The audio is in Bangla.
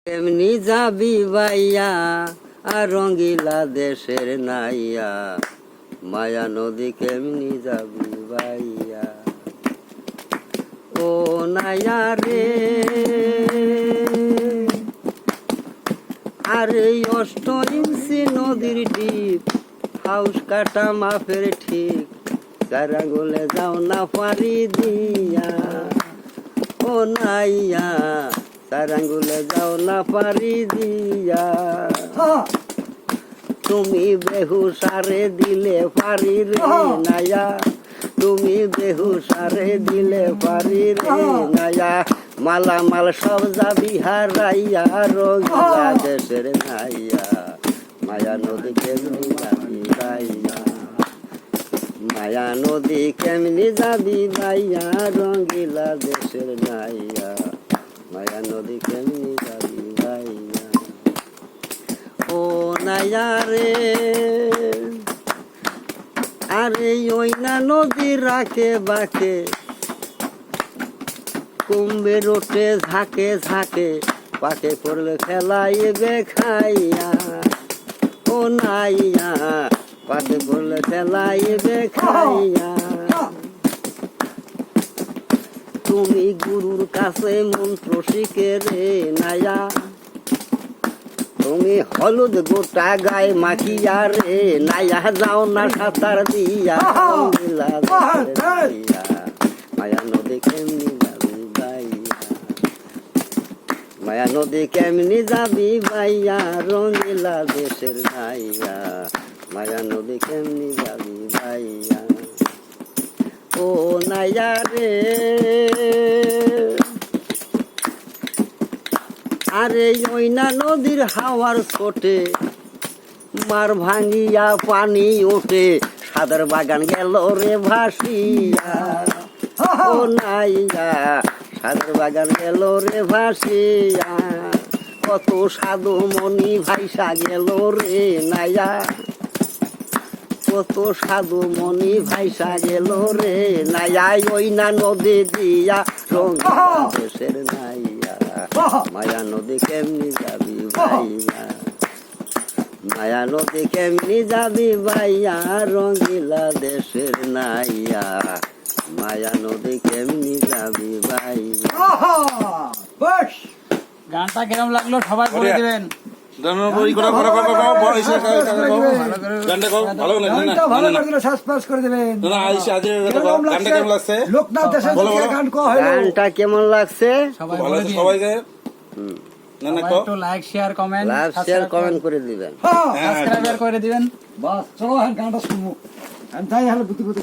এমনি যাবি বাইয়া আর রঙ্গিলা দেশের নাইয়া, মায়া নদী কেমনি যাবি বাইয়া। ও নাইয়া রে, আরে 8 ইঞ্চি নদীর ডিপ, হাউস কাটা মাপের ঠিক, 4 আঙ্গুলে যাও না পারি দিয়া। ও নাইয়া 4 আঙ্গুলে যাও না পারি দিয়া। তুমি বেহুসারে দিলে পারি রে নাইয়া, তুমি বেহুসারে দিলে পারি রে নাইয়া। মালামাল সব যাবি হারাইয়া, রঙ্গিলা দেশের নাইয়া, মায়া নদী কেমনি যাবি বাইয়া। মায়া নদী কেমনি যাবি বাইয়া, রঙ্গিলা দেশের নাইয়া, মায়া নদী কেমনি যাবি বাইয়া। ও নাইয়া রে, আরে ওই না নদীর রাখে বাঁকে, কুম্ভের ওঠে ঝাঁকে ঝাঁকে, পাকে পড়লে খেলাইবে খাইয়া। ও নাইয়া পাকে পড়লে খেলাইবে খাইয়া। তুমি গুরুর কাছে মন্ত্র শিখে রে নাইয়া, তুমি হলুদ গোটা গায়ে মাখিয়া রে নাইয়া, যাও না সাঁতার দিয়া। রঙ্গিলা দেশের নাইয়া, মায়া নদী কেমনি যাবি বাইয়া। মায়া নদী কেমনি যাবি বাইয়া, রঙ্গিলা দেশের নাইয়া, মায়া নদী কেমনি যাবি বাইয়া। ও নাইয়া রে, আরে ওই না নদীর হাওয়ার ছোটে, মার ভাঙিয়া পানি ওঠে, সাদের বাগান গেল রে ভাসিয়া। ও নাইয়া সাদের বাগান গেল রে ভাসিয়া। কত সাধু মনি ভাইসা গেল রে নাইয়া, কত সাধু মনি ভাইসা গেল রে নাইয়া। ওই না নদী দিয়া, রঙ্গিলা দেশের নাইয়া, মায়া নদী কেমনি যাবি বাইয়া। মায়া নদী কেমনি যাবি বাইয়া, রঙ্গিলা দেশের নাইয়া, মায়া নদী কেমনি যাবি বাইয়া। গানটা কিরম লাগলো সবাই বলে দিবেন। গানটা কেমন লাগছে লাইক শেয়ার কমেন্ট করে দিবেন, সাবস্ক্রাইব করে দিবেন। বাস চলো গানটা শুনবো। আমি তাই হলে বুদ্ধি